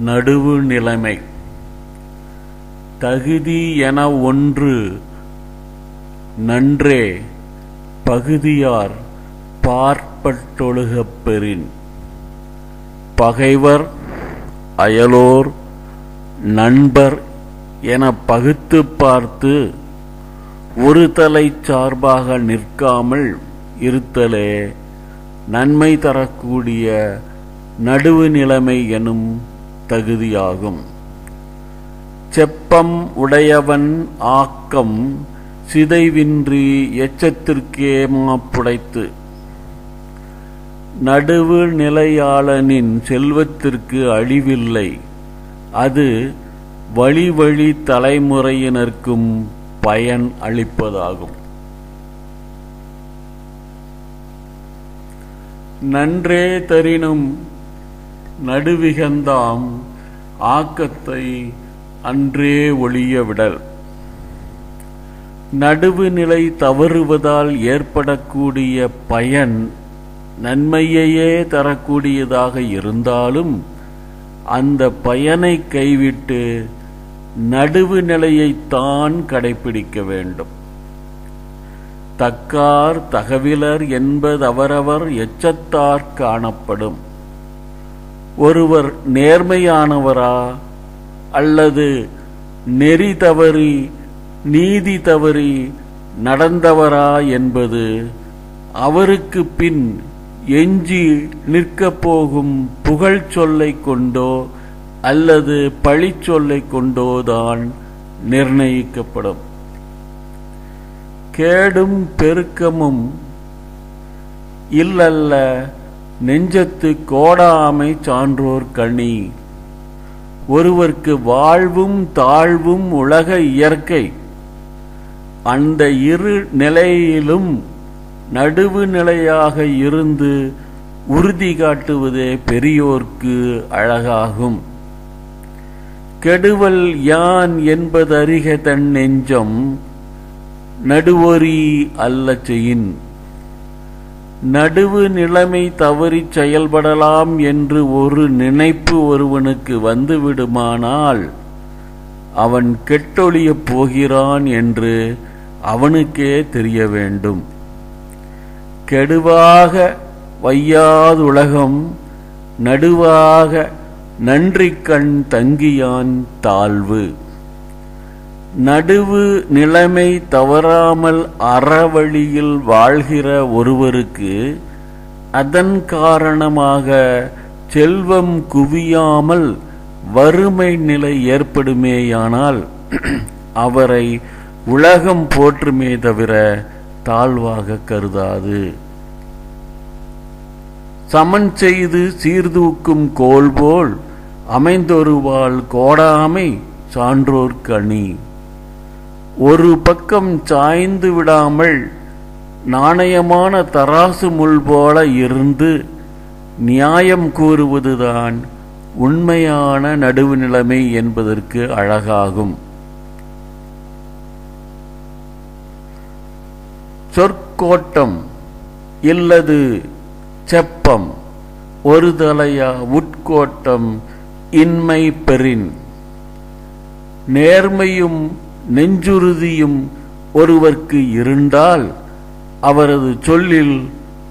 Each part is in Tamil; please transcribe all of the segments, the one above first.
நடுவு நிலைமை. தகுதி என ஒன்று நன்றே பகுதியார் பார்ப்பட்டொழுகப் பெறின். பகைவர் அயலோர் நண்பர் என பகுத்து பார்த்து ஒரு தலை சார்பாக நிற்காமல் இருத்தலே நன்மை தரக்கூடிய நடுவு நிலைமை எனும் தகுதியாகும். செப்பம் உடையவன் ஆக்கம் சிதைவின்றி எச்சத்திற்கே மாப்புடைத்து. நடுவு நிலையாளனின் செல்வத்திற்கு அழிவில்லை, அது வழி வழி தலைமுறையினருக்கும் பயன் அளிப்பதாகும். நன்றே தரினும் நடுவிகந்தாம் ஆக்கத்தை அன்றே ஒழிய விடல். நடுவு நிலை தவறுவதால் ஏற்படக்கூடிய பயன் நன்மையையே தரக்கூடியதாக இருந்தாலும் அந்த பயனை கைவிட்டு நடுவு நிலையைத்தான் கடைபிடிக்க வேண்டும். தக்கார் தகவிலர் என்பது அவரவர் எச்சத்தார் காணப்படும். ஒருவர் நேர்மையானவரா அல்லது நெறி தவறி நீதி தவறி நடந்தவரா என்பது அவருக்கு பின் எஞ்சி நிற்கப் போகும் புகழ் சொல்லை கொண்டோ அல்லது பழிச்சொல்லை கொண்டோதான் நிர்ணயிக்கப்படும். கேடும் பெருக்கமும் இல்லல்ல நெஞ்சத்து கோடாமை சான்றோர் கணி. ஒருவர்க்கு வாழ்வும் தாழ்வும் உலக இயற்கை. அந்த இரு நிலையிலும் நடுவு நிலையாக இருந்து உறுதி காட்டுவதே பெரியோர்க்கு அழகாகும். கெடுவல் யான் என்பதறிக தன் நெஞ்சம் நடுவொரி அல்ல செயின். நடுவு நிலைமை தவறி செயல்படலாம் என்று ஒரு நினைப்பு ஒருவனுக்கு வந்துவிடுமானால் அவன் கெட்டொழியப் போகிறான் என்று அவனுக்கே தெரிய வேண்டும். கெடுவாக வையாதுலகம் நடுவாக நன்றி கண் தங்கியான் தாழ்வு. நடுவு நிலைமை தவறாமல் அறவழியில் வாழ்கிற ஒருவருக்கு அதன் காரணமாக செல்வம் குவியாமல் வறுமை நிலை ஏற்படுமேயானால் அவரை உலகம் போற்றுமே தவிர தாழ்வாக கருதாது. சமன் செய்து சீர்தூக்கும் கோல் போல் அமைந்தொருவாள் கோடாமை சான்றோர் கணி. ஒரு பக்கம் சாய்ந்து விடாமல் நாணயமான தராசு முள் போல இருந்து நியாயம் கூறுவதுதான் உண்மையான நடுவு நிலைமை என்பதற்கு அழகாகும். சொற்கோட்டம் இல்லது செப்பம் ஒரு தலையா உட்கோட்டம் இன்மை பெறின். நேர்மையும் நெஞ்சுறுதியும் ஒருவர்க்கு இருந்தால் அவரது சொல்லில்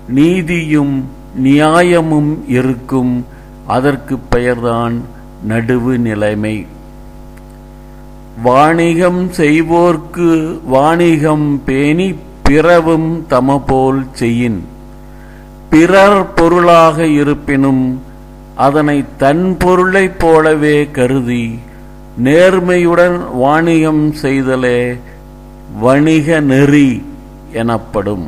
நீதியும் நியாயமும் இருக்கும். அதற்கு பெயர்தான் நடுவு நிலைமை. வாணிகம் செய்வோர்க்கு வாணிகம் பேணி பிறவும் தமபோல் செய்யின். பிறர் பொருளாக இருப்பினும் அதனை தன் பொருளைப் போலவே கருதி நேர்மையுடன் வாணிகம் செய்தலே வணிக நெறி எனப்படும்.